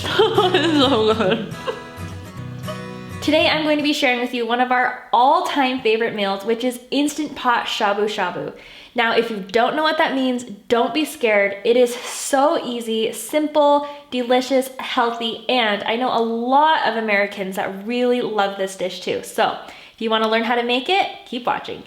It's so good. Today I'm going to be sharing with you one of our all-time favorite meals, which is Instant Pot Shabu Shabu. Now, if you don't know what that means, don't be scared. It is so easy, simple, delicious, healthy, and I know a lot of Americans that really love this dish too. So if you want to learn how to make it, keep watching.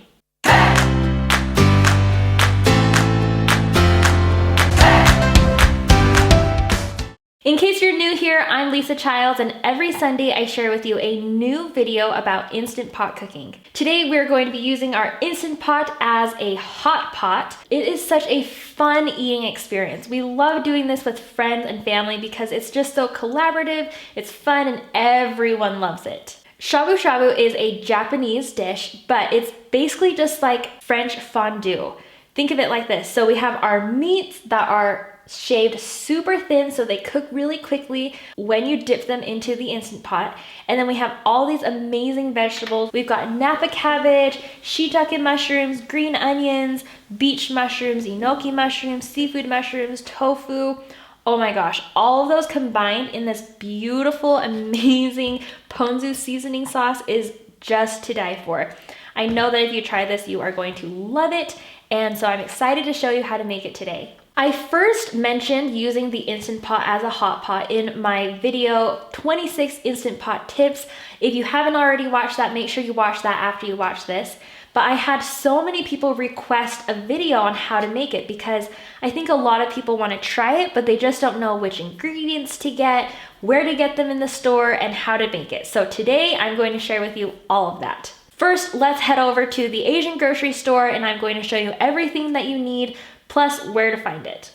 In case you're new here, I'm Lisa Childs, and every Sunday I share with you a new video about Instant Pot cooking. Today we're going to be using our Instant Pot as a hot pot. It is such a fun eating experience. We love doing this with friends and family because it's just so collaborative, it's fun, and everyone loves it. Shabu Shabu is a Japanese dish, but it's basically just like French fondue. Think of it like this. So we have our meats that are shaved super thin so they cook really quickly when you dip them into the Instant Pot. And then we have all these amazing vegetables. We've got Napa cabbage, shiitake mushrooms, green onions, beach mushrooms, enoki mushrooms, seafood mushrooms, tofu. Oh my gosh, all of those combined in this beautiful, amazing ponzu seasoning sauce is just to die for. I know that if you try this, you are going to love it. And so I'm excited to show you how to make it today. I first mentioned using the Instant Pot as a hot pot in my video 26 Instant Pot tips. If you haven't already watched that, make sure you watch that after you watch this. But I had so many people request a video on how to make it because I think a lot of people want to try it, but they just don't know which ingredients to get, where to get them in the store, and how to make it. So today I'm going to share with you all of that. First, let's head over to the Asian grocery store and I'm going to show you everything that you need, plus where to find it.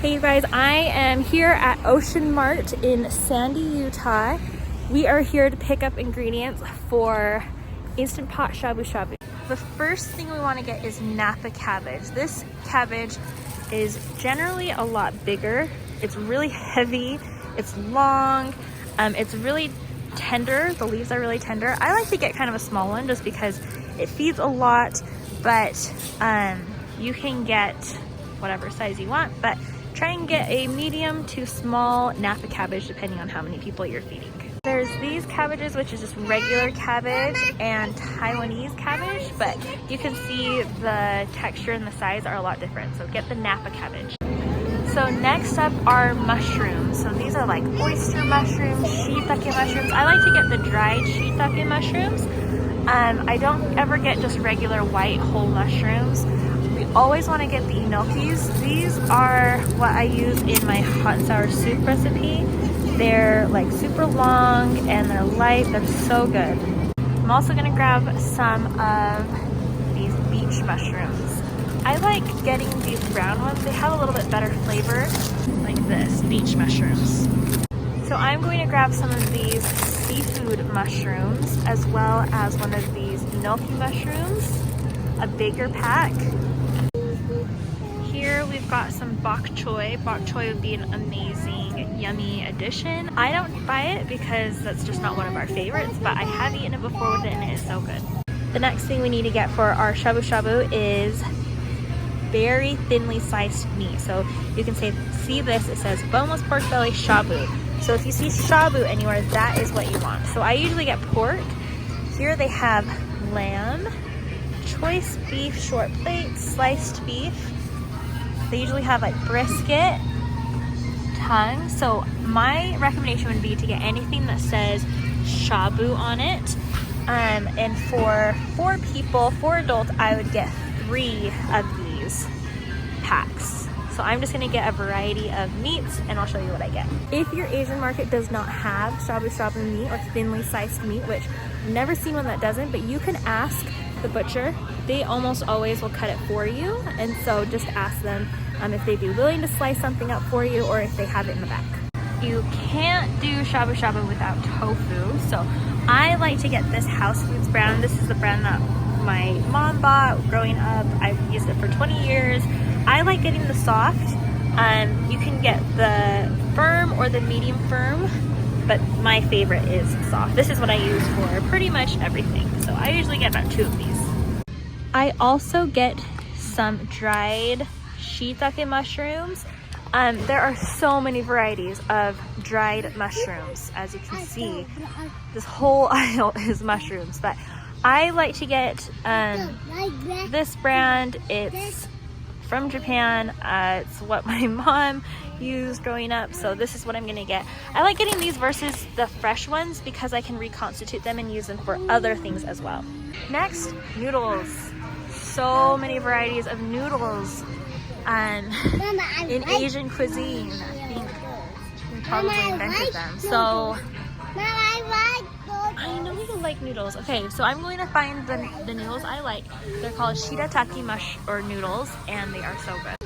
Hey you guys, I am here at Ocean Mart in Sandy, Utah. We are here to pick up ingredients for Instant Pot Shabu Shabu. The first thing we want to get is Napa cabbage. This cabbage is generally a lot bigger. It's really heavy, it's long, it's really tender. The leaves are really tender. I like to get kind of a small one just because it feeds a lot, but you can get whatever size you want, but try and get a medium to small Napa cabbage depending on how many people you're feeding. There's these cabbages, which is just regular cabbage, and Taiwanese cabbage, but you can see the texture and the size are a lot different, so get the Napa cabbage. So next up are mushrooms. So these are like oyster mushrooms, shiitake mushrooms. I like to get the dried shiitake mushrooms. I don't ever get just regular white whole mushrooms. We always want to get the enokis. These are what I use in my hot and sour soup recipe. They're like super long and they're light. They're so good. I'm also going to grab some of these beach mushrooms. I like getting these brown ones. They have a little bit better flavor, like this, beach mushrooms. So I'm going to grab some of these seafood mushrooms as well as one of these enoki mushrooms, a bigger pack. Here we've got some bok choy. Bok choy would be an amazing, yummy addition. I don't buy it because that's just not one of our favorites, but I have eaten it before with it and it is so good. The next thing we need to get for our shabu shabu is very thinly sliced meat. So you can see this, it says boneless pork belly shabu. So if you see shabu anywhere, that is what you want. So I usually get pork. Here they have lamb, choice beef short plate, sliced beef. They usually have like brisket, tongue. So my recommendation would be to get anything that says shabu on it. And for 4 people, 4 adults, I would get 3 of these packs. So I'm just gonna get a variety of meats and I'll show you what I get. If your Asian market does not have shabu shabu meat or thinly sliced meat, which I've never seen one that doesn't, but you can ask the butcher. They almost always will cut it for you. And so just ask them if they'd be willing to slice something up for you or if they have it in the back. You can't do shabu shabu without tofu. So I like to get this House Foods brand. This is the brand that my mom bought growing up. I've used it for 20 years. I like getting the soft. You can get the firm or the medium firm, but my favorite is soft. This is what I use for pretty much everything. So I usually get about 2 of these. I also get some dried shiitake mushrooms. There are so many varieties of dried mushrooms. As you can see, this whole aisle is mushrooms, but I like to get this brand. It's from Japan. It's what my mom used growing up, so this is what I'm gonna get. I like getting these versus the fresh ones because I can reconstitute them and use them for other things as well. Next, noodles. So many varieties of noodles in Asian cuisine. I think we probably invented them. So I know you like noodles. Okay, so I'm going to find the noodles I like. They're called shirataki noodles, and they are so good.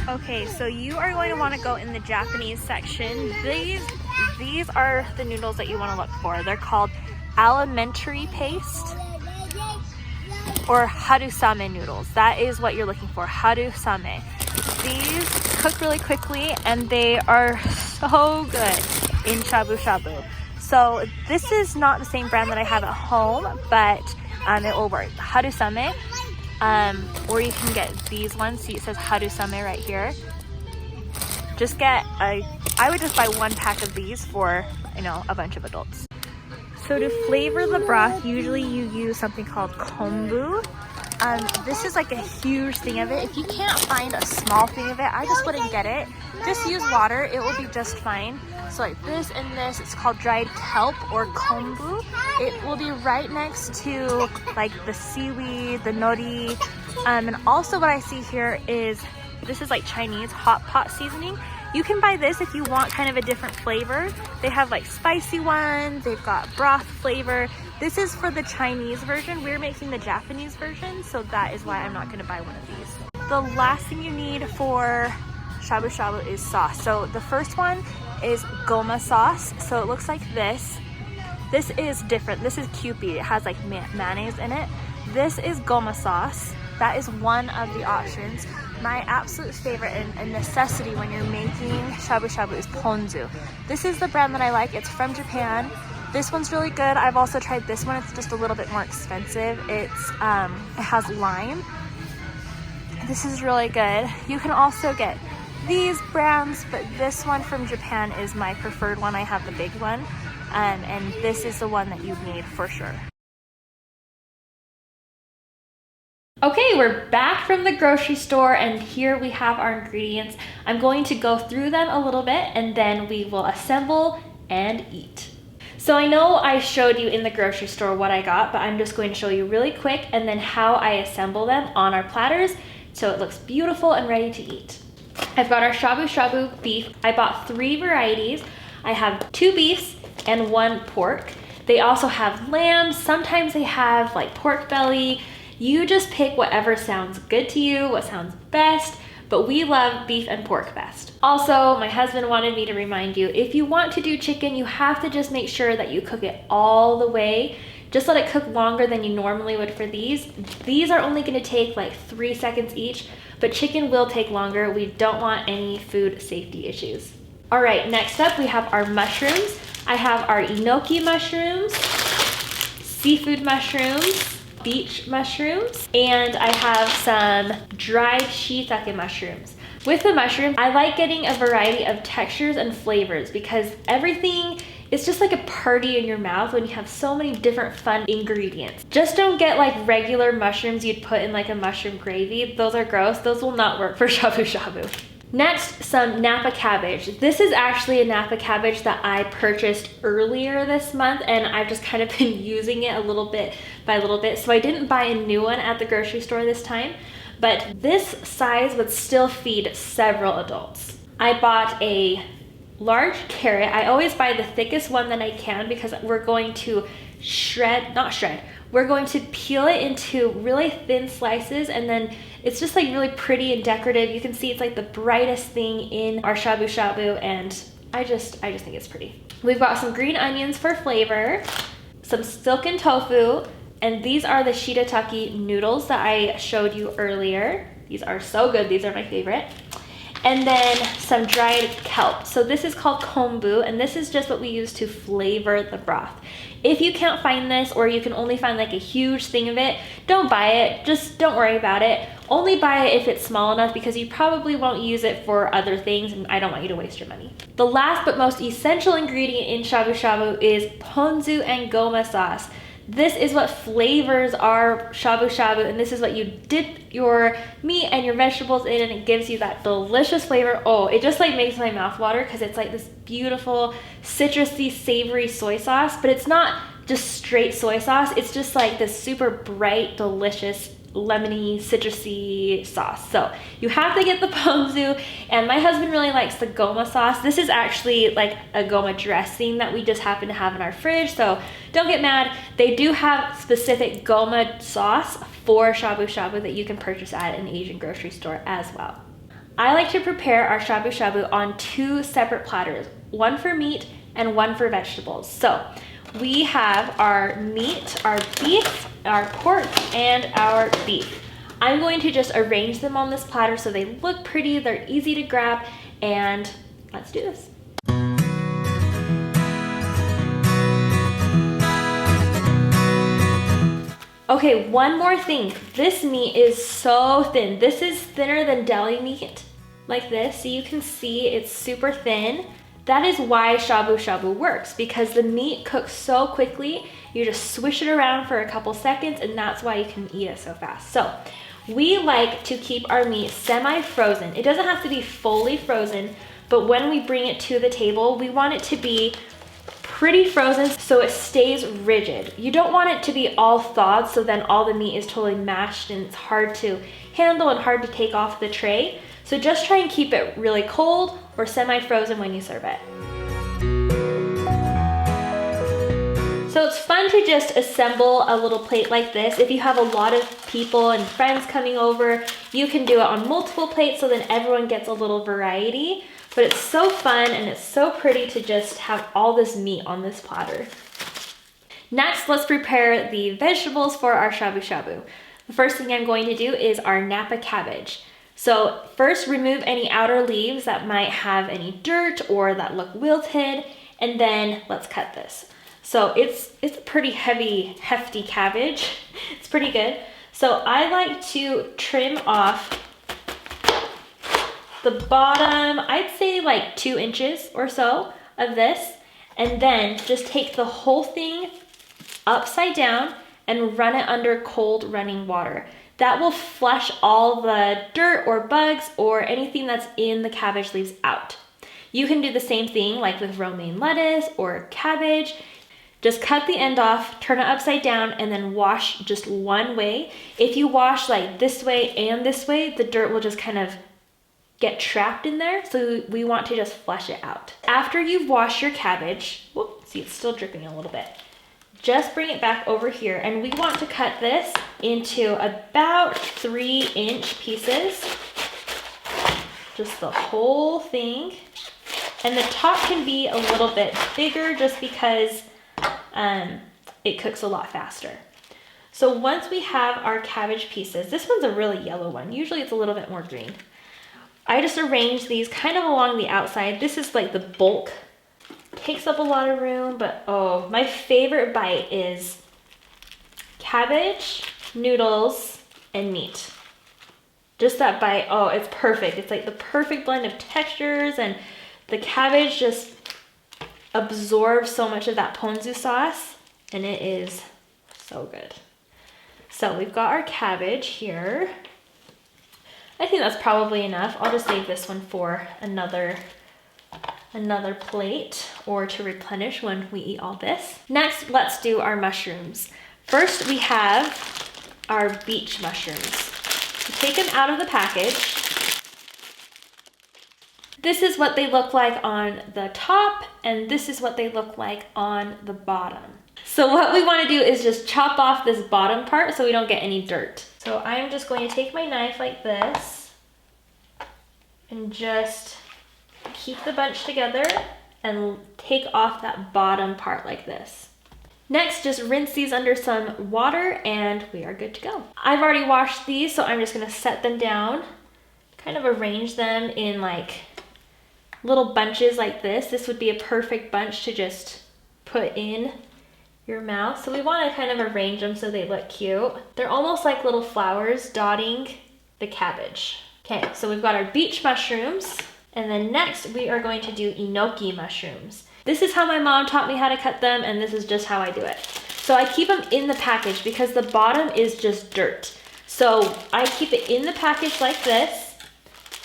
Okay, so you are going to want to go in the Japanese section. These are the noodles that you want to look for. They're called alimentary paste or harusame noodles. That is what you're looking for, harusame. These cook really quickly and they are so good in shabu shabu. So this is not the same brand that I have at home, but it will work. Harusame. Or you can get these ones. See, it says harusame right here. Just get I would just buy one pack of these for, a bunch of adults. So to flavor the broth, usually you use something called kombu. This is like a huge thing of it. If you can't find a small thing of it, I just wouldn't get it. Just use water, it will be just fine. So like this and this, it's called dried kelp or kombu. It will be right next to like the seaweed, the nori. And also what I see here is, this is like Chinese hot pot seasoning. You can buy this if you want kind of a different flavor. They have like spicy ones, they've got broth flavor. This is for the Chinese version. We're making the Japanese version, so that is why I'm not gonna buy one of these. The last thing you need for shabu shabu is sauce. So the first one is goma sauce. So it looks like this. This is different. This is Kewpie. It has like mayonnaise in it. This is goma sauce. That is one of the options. My absolute favorite and a necessity when you're making shabu shabu is ponzu. This is the brand that I like. It's from Japan. This one's really good. I've also tried this one. It's just a little bit more expensive. It has lime. This is really good. You can also get these brands, but this one from Japan is my preferred one. I have the big one, and this is the one that you need for sure. Okay, we're back from the grocery store and here we have our ingredients. I'm going to go through them a little bit and then we will assemble and eat. So I know I showed you in the grocery store what I got, but I'm just going to show you really quick and then how I assemble them on our platters so it looks beautiful and ready to eat. I've got our shabu shabu beef. I bought 3 varieties. I have 2 beefs and 1 pork. They also have lamb. Sometimes they have like pork belly. You just pick whatever sounds good to you, what sounds best, but we love beef and pork best. Also, my husband wanted me to remind you, if you want to do chicken, you have to just make sure that you cook it all the way. Just let it cook longer than you normally would for these. These are only gonna take like 3 seconds each, but chicken will take longer. We don't want any food safety issues. All right, next up we have our mushrooms. I have our enoki mushrooms, seafood mushrooms, beach mushrooms, and I have some dried shiitake mushrooms. With the mushroom, I like getting a variety of textures and flavors because everything is just like a party in your mouth when you have so many different fun ingredients. Just don't get like regular mushrooms you'd put in like a mushroom gravy. Those are gross. Those will not work for shabu shabu. Next, some Napa cabbage. This is actually a Napa cabbage that I purchased earlier this month and I've just kind of been using it a little bit by little bit. So I didn't buy a new one at the grocery store this time, but this size would still feed several adults. I bought a large carrot. I always buy the thickest one that I can because we're going to we're going to peel it into really thin slices and then it's just like really pretty and decorative. You can see it's like the brightest thing in our shabu shabu and I just think it's pretty. We've got some green onions for flavor, some silken tofu, and these are the shirataki noodles that I showed you earlier. These are so good. These are my favorite. and then some dried kelp. So this is called kombu, and this is just what we use to flavor the broth. If you can't find this, or you can only find like a huge thing of it, don't buy it, just don't worry about it. Only buy it if it's small enough, because you probably won't use it for other things, and I don't want you to waste your money. The last but most essential ingredient in shabu shabu is ponzu and goma sauce. This is what flavors our shabu shabu, and this is what you dip your meat and your vegetables in, and it gives you that delicious flavor. Oh, it just like makes my mouth water, because it's like this beautiful citrusy savory soy sauce, but it's not just straight soy sauce. It's just like this super bright, delicious, lemony, citrusy sauce. So you have to get the ponzu, and my husband really likes the goma sauce. This is actually like a goma dressing that we just happen to have in our fridge, so don't get mad. They do have specific goma sauce for shabu shabu that you can purchase at an Asian grocery store as well. I like to prepare our shabu shabu on 2 separate platters, one for meat and one for vegetables. So we have our meat, our beef, our pork, and our beef. I'm going to just arrange them on this platter so they look pretty, they're easy to grab, and let's do this. Okay, one more thing. This meat is so thin. This is thinner than deli meat, like this. So you can see it's super thin. That is why shabu shabu works, because the meat cooks so quickly. You just swish it around for a couple seconds, and that's why you can eat it so fast. So we like to keep our meat semi-frozen. It doesn't have to be fully frozen, but when we bring it to the table, we want it to be pretty frozen so it stays rigid. You don't want it to be all thawed, so then all the meat is totally mashed and it's hard to handle and hard to take off the tray. So just try and keep it really cold or semi-frozen when you serve it. So it's fun to just assemble a little plate like this. If you have a lot of people and friends coming over, you can do it on multiple plates so then everyone gets a little variety. But it's so fun and it's so pretty to just have all this meat on this platter. Next, let's prepare the vegetables for our shabu shabu. The first thing I'm going to do is our Napa cabbage. So first, remove any outer leaves that might have any dirt or that look wilted, and then let's cut this. So it's a pretty heavy, hefty cabbage. It's pretty good. So I like to trim off the bottom, I'd say like 2 inches or so of this, and then just take the whole thing upside down and run it under cold running water. That will flush all the dirt or bugs or anything that's in the cabbage leaves out. You can do the same thing like with romaine lettuce or cabbage. Just cut the end off, turn it upside down, and then wash just one way. If you wash like this way and this way, the dirt will just kind of get trapped in there, so we want to just flush it out. After you've washed your cabbage, whoop, see it's still dripping a little bit, just bring it back over here, and we want to cut this into about 3-inch pieces, just the whole thing. And the top can be a little bit bigger just because it cooks a lot faster. So once we have our cabbage pieces, this one's a really yellow one, usually it's a little bit more green. I just arrange these kind of along the outside. This is like the bulk. Takes up a lot of room, but oh, my favorite bite is cabbage, noodles, and meat. Just that bite, oh, it's perfect. It's like the perfect blend of textures, and the cabbage just absorbs so much of that ponzu sauce, and it is so good. So we've got our cabbage here. I think that's probably enough. I'll just save this one for another plate or to replenish when we eat all this. Next, let's do our mushrooms. First, we have our beach mushrooms. Take them out of the package. This is what they look like on the top, and this is what they look like on the bottom. So what we want to do is just chop off this bottom part so we don't get any dirt. So I'm just going to take my knife like this and just keep the bunch together and take off that bottom part like this. Next, just rinse these under some water and we are good to go. I've already washed these, so I'm just gonna set them down kind of arrange them in like little bunches like this. This would be a perfect bunch to just put in your mouth. So we want to kind of arrange them so they look cute. They're almost like little flowers dotting the cabbage. Okay, so we've got our beach mushrooms, and then next we are going to do enoki mushrooms. This is how my mom taught me how to cut them, and this is just how I do it. So I keep them in the package because the bottom is just dirt. So I keep it in the package like this,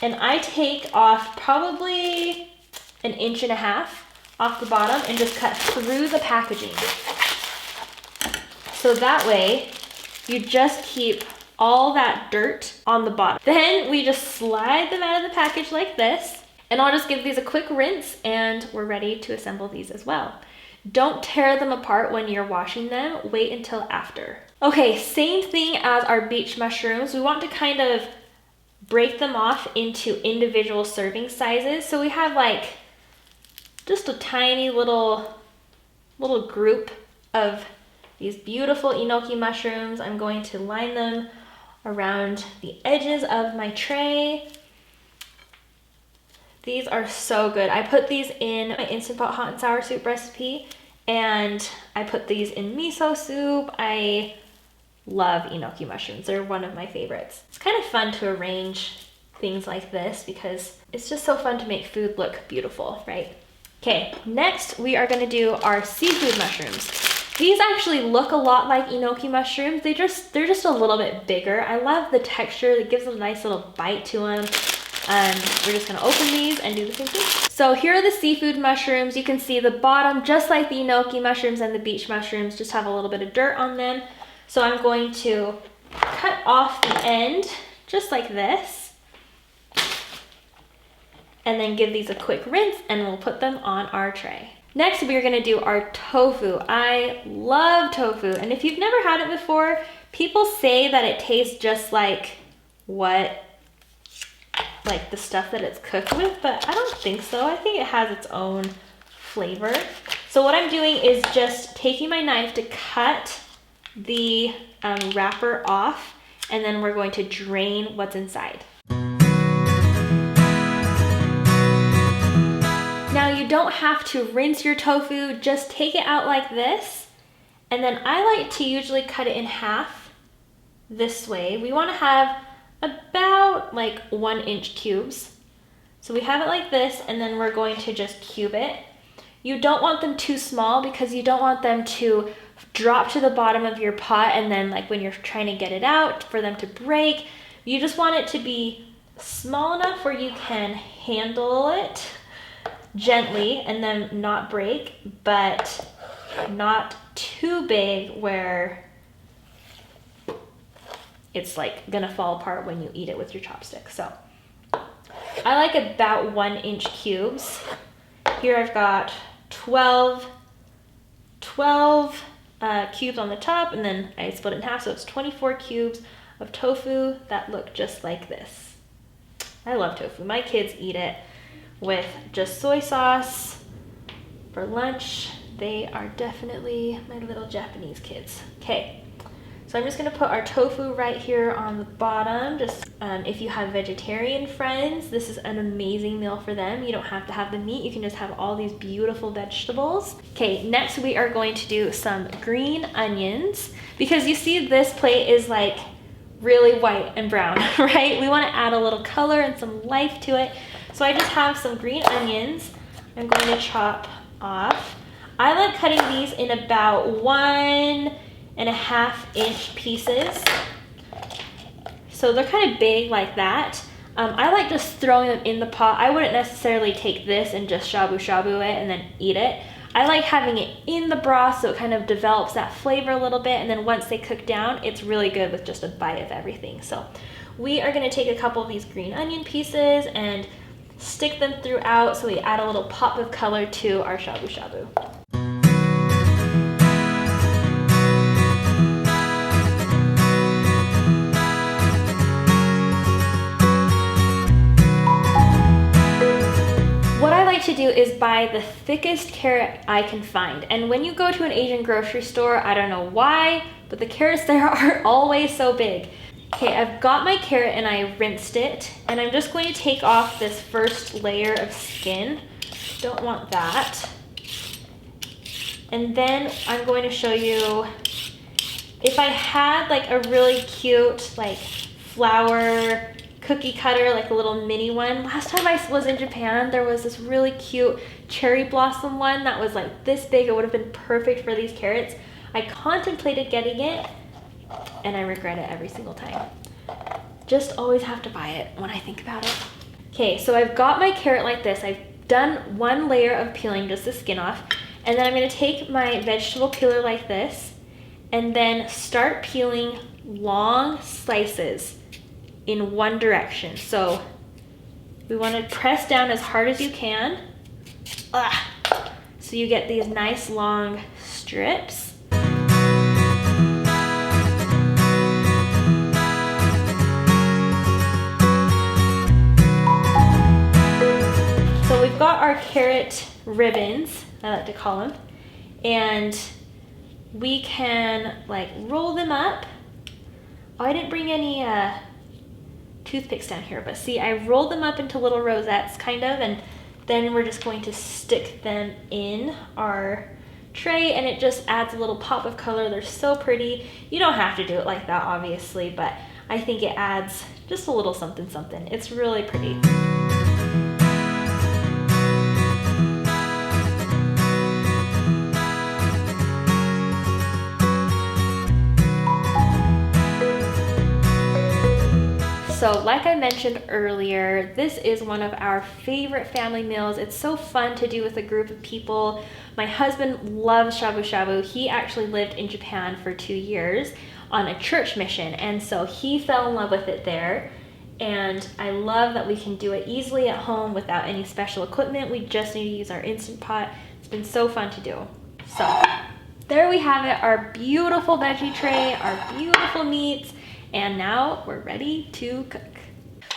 and I take off probably 1.5 inches off the bottom and just cut through the packaging. So that way you just keep all that dirt on the bottom. Then we just slide them out of the package like this, and I'll just give these a quick rinse and we're ready to assemble these as well. Don't tear them apart when you're washing them, wait until after. Okay, same thing as our beach mushrooms. We want to kind of break them off into individual serving sizes. So we have like just a tiny little group of these beautiful enoki mushrooms. I'm going to line them around the edges of my tray. These are so good. I put these in my Instant Pot hot and sour soup recipe, and I put these in miso soup. I love enoki mushrooms. They're one of my favorites. It's kind of fun to arrange things like this because it's just so fun to make food look beautiful, right? Okay, next we are gonna do our seafood mushrooms. These actually look a lot like enoki mushrooms. They're just a little bit bigger. I love the texture. It gives them a nice little bite to them. We're just gonna open these and do the same thing. So here are the seafood mushrooms. You can see the bottom, just like the enoki mushrooms and the beach mushrooms, just have a little bit of dirt on them. So I'm going to cut off the end, just like this, and then give these a quick rinse, and we'll put them on our tray. Next, we're gonna do our tofu. I love tofu, and if you've never had it before, people say that it tastes just like the stuff that it's cooked with, but I don't think so. I think it has its own flavor. So what I'm doing is just taking my knife to cut the wrapper off, and then we're going to drain what's inside. Now you don't have to rinse your tofu, just take it out like this, and then I like to usually cut it in half this way. We want to have about like 1-inch cubes. So we have it like this, and then we're going to just cube it. You don't want them too small because you don't want them to drop to the bottom of your pot, and then like when you're trying to get it out for them to break. You just want it to be small enough where you can handle it gently and then not break, but not too big where it's like gonna fall apart when you eat it with your chopsticks. So I like about 1-inch cubes. Here I've got 12 cubes on the top, and then I split it in half, so it's 24 cubes of tofu that look just like this. I love tofu. My kids eat it with just soy sauce for lunch. They are definitely my little Japanese kids. Okay, so I'm just gonna put our tofu right here on the bottom. Just if you have vegetarian friends, this is an amazing meal for them. You don't have to have the meat, you can just have all these beautiful vegetables. Okay, next we are going to do some green onions, because you see this plate is like really white and brown, right? We wanna add a little color and some life to it. So I just have some green onions I'm going to chop off. I like cutting these in about 1.5-inch pieces. So they're kind of big like that. I like just throwing them in the pot. I wouldn't necessarily take this and just shabu shabu it and then eat it. I like having it in the broth so it kind of develops that flavor a little bit, and then once they cook down, it's really good with just a bite of everything. So we are gonna take a couple of these green onion pieces and stick them throughout so we add a little pop of color to our shabu shabu. What I like to do is buy the thickest carrot I can find. And when you go to an Asian grocery store, I don't know why, but the carrots there are always so big. Okay, I've got my carrot and I rinsed it, and I'm just going to take off this first layer of skin. Don't want that. And then I'm going to show you, if I had like a really cute like flower cookie cutter, like a little mini one. Last time I was in Japan, there was this really cute cherry blossom one that was like this big. It would have been perfect for these carrots. I contemplated getting it, and I regret it every single time. Just always have to buy it when I think about it. Okay, so I've got my carrot like this. I've done one layer of peeling, just the skin off. And then I'm gonna take my vegetable peeler like this and then start peeling long slices in one direction. So we wanna press down as hard as you can. So you get these nice long strips. So we've got our carrot ribbons, I like to call them, and we can like roll them up. Oh, I didn't bring any toothpicks down here, but see, I rolled them up into little rosettes kind of, and then we're just going to stick them in our tray, and it just adds a little pop of color. They're so pretty. You don't have to do it like that, obviously, but I think it adds just a little something something. It's really pretty. So like I mentioned earlier, this is one of our favorite family meals. It's so fun to do with a group of people. My husband loves shabu shabu. He actually lived in Japan for 2 years on a church mission, and so he fell in love with it there. And I love that we can do it easily at home without any special equipment. We just need to use our Instant Pot. It's been so fun to do. So there we have it, our beautiful veggie tray, our beautiful meats. And now we're ready to cook.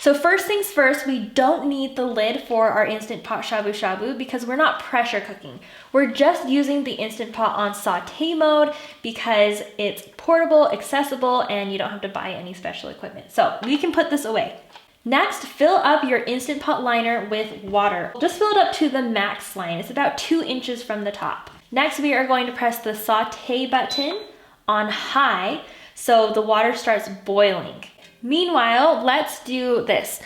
So first things first, we don't need the lid for our Instant Pot shabu shabu because we're not pressure cooking. We're just using the Instant Pot on saute mode because it's portable, accessible, and you don't have to buy any special equipment. So we can put this away. Next, fill up your Instant Pot liner with water. Just fill it up to the max line. It's about 2 inches from the top. Next, we are going to press the saute button on high so the water starts boiling. Meanwhile, let's do this.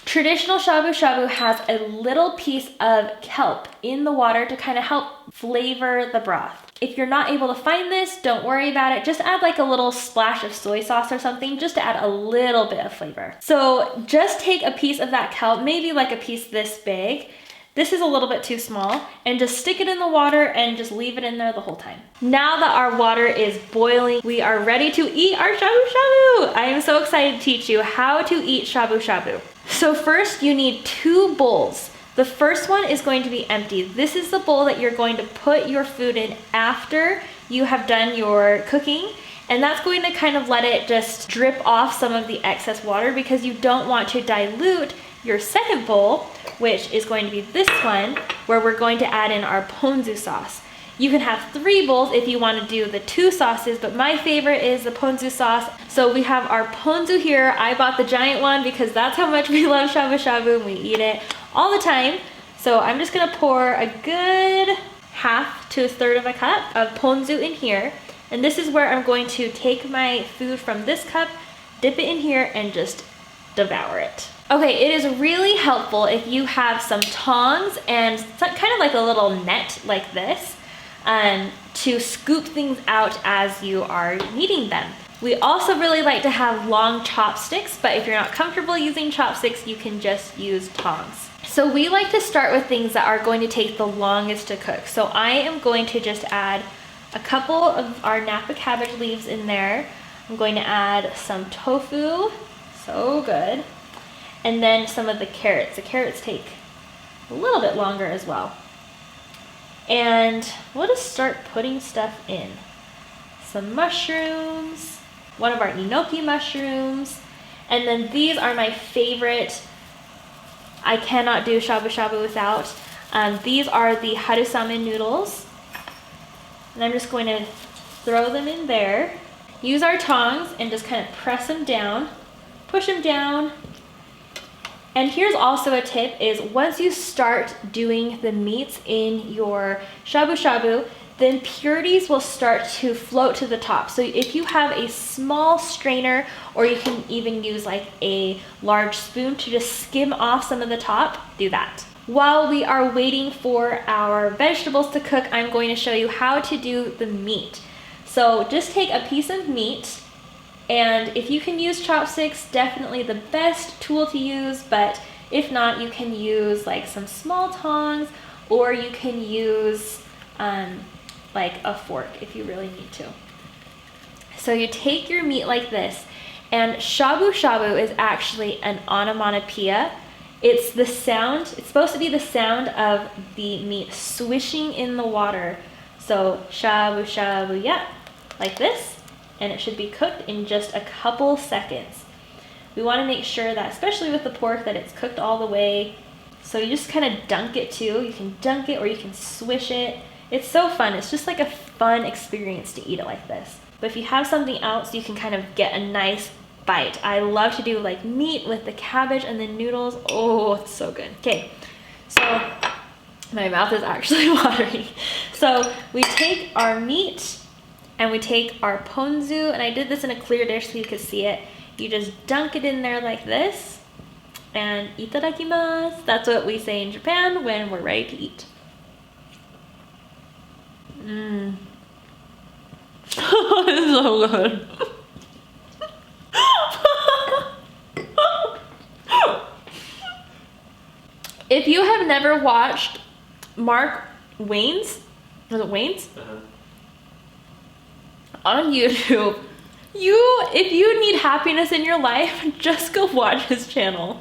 Traditional shabu shabu has a little piece of kelp in the water to kind of help flavor the broth. If you're not able to find this, don't worry about it. Just add like a little splash of soy sauce or something just to add a little bit of flavor. So just take a piece of that kelp, maybe like a piece this big. This is a little bit too small, and just stick it in the water and just leave it in there the whole time. Now that our water is boiling, we are ready to eat our shabu shabu. I am so excited to teach you how to eat shabu shabu. So first you need 2 bowls. The first one is going to be empty. This is the bowl that you're going to put your food in after you have done your cooking. And that's going to kind of let it just drip off some of the excess water because you don't want to dilute your second bowl, which is going to be this one, where we're going to add in our ponzu sauce. You can have 3 bowls if you want to do the 2 sauces, but my favorite is the ponzu sauce. So we have our ponzu here. I bought the giant one because that's how much we love shabu shabu and we eat it all the time. So I'm just gonna pour a good 1/2 to 1/3 of a cup of ponzu in here. And this is where I'm going to take my food from this cup, dip it in here, and just devour it. Okay, it is really helpful if you have some tongs and kind of like a little net like this to scoop things out as you are kneading them. We also really like to have long chopsticks, but if you're not comfortable using chopsticks, you can just use tongs. So we like to start with things that are going to take the longest to cook. So I am going to just add a couple of our Napa cabbage leaves in there. I'm going to add some tofu, so good. And then some of the carrots. The carrots take a little bit longer as well. And we'll just start putting stuff in. Some mushrooms, one of our enoki mushrooms, and then these are my favorite. I cannot do shabu shabu without. These are the harusame noodles. And I'm just going to throw them in there. use our tongs and just kind of press them down, push them down. And here's also a tip is once you start doing the meats in your shabu shabu, the impurities will start to float to the top. So if you have a small strainer, or you can even use like a large spoon to just skim off some of the top, do that. While we are waiting for our vegetables to cook, I'm going to show you how to do the meat. So just take a piece of meat, and if you can use chopsticks, definitely the best tool to use, but if not, you can use like some small tongs, or you can use like a fork if you really need to. So you take your meat like this, and shabu shabu is actually an onomatopoeia. It's the sound, it's supposed to be the sound of the meat swishing in the water. So shabu shabu, yeah, like this, and it should be cooked in just a couple seconds. We want to make sure that, especially with the pork, that it's cooked all the way. So you just kind of dunk it too. You can dunk it or you can swish it. It's so fun. It's just like a fun experience to eat it like this. But if you have something else, you can kind of get a nice bite. I love to do like meat with the cabbage and the noodles. Oh, it's so good. Okay, so my mouth is actually watering. So we take our meat and we take our ponzu, and I did this in a clear dish so you could see it. You just dunk it in there like this, and itadakimasu. That's what we say in Japan when we're ready to eat. Mmm. It's so good. If you have never watched Mark Wiens, was it Wiens? On YouTube, if you need happiness in your life, just go watch his channel.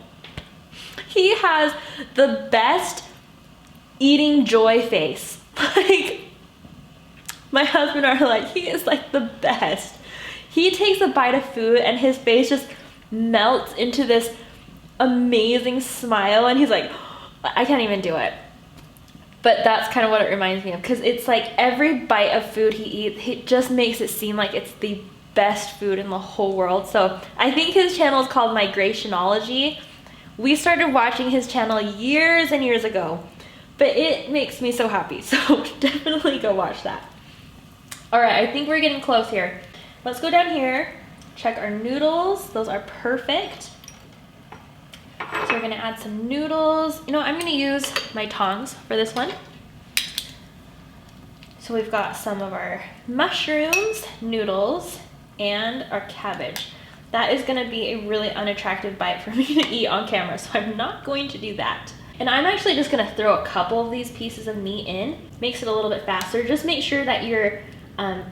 He has the best eating joy face. Like, my husband and I are like, he is like the best. He takes a bite of food and his face just melts into this amazing smile, and he's like, I can't even do it. But that's kind of what it reminds me of, because it's like every bite of food he eats, he just makes it seem like it's the best food in the whole world. So I think his channel is called Migrationology. We started watching his channel years and years ago, but it makes me so happy. So definitely go watch that. All right, I think we're getting close here. Let's go down here, check our noodles. Those are perfect. So we're gonna add some noodles. You know, I'm gonna use my tongs for this one. So we've got some of our mushrooms, noodles, and our cabbage. That is gonna be a really unattractive bite for me to eat on camera, so I'm not going to do that. And I'm actually just gonna throw a couple of these pieces of meat in. Makes it a little bit faster. Just make sure that you're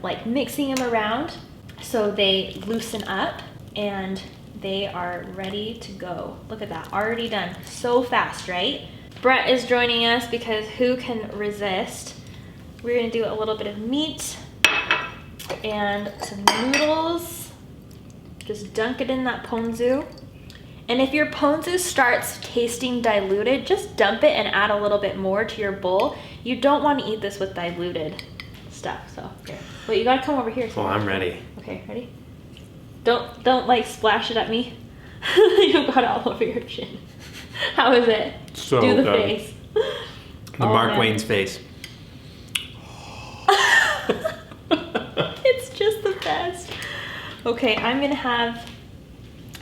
like mixing them around so they loosen up and they are ready to go. Look at that, already done. So fast, right? Brett is joining us because who can resist? We're gonna do a little bit of meat and some noodles. Just dunk it in that ponzu. And if your ponzu starts tasting diluted, just dump it and add a little bit more to your bowl. You don't want to eat this with diluted stuff, so here. Wait, you gotta come over here. Oh, I'm ready. Okay, ready? Don't like splash it at me. You got it all over your chin. How is it? So do the good. face. The Mark Wiens face. It's just the best. Okay, I'm gonna have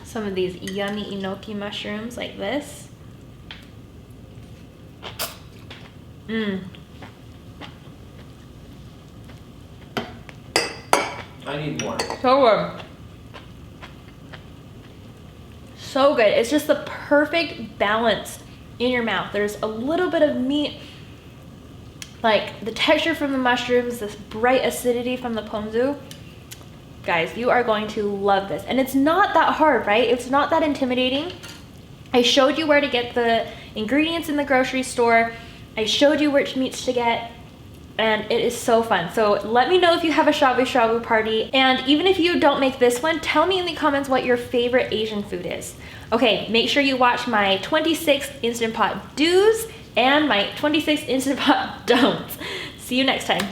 some of these yummy enoki mushrooms like this. Mmm. I need more. So good. So good. It's just the perfect balance in your mouth. There's a little bit of meat, like the texture from the mushrooms, this bright acidity from the ponzu. Guys, you are going to love this. And it's not that hard, right? It's not that intimidating. I showed you where to get the ingredients in the grocery store. I showed you which meats to get. And it is so fun. So let me know if you have a shabu shabu party. And even if you don't make this one, tell me in the comments what your favorite Asian food is. Okay, make sure you watch my 26 Instant Pot do's and my 26 Instant Pot don'ts. See you next time.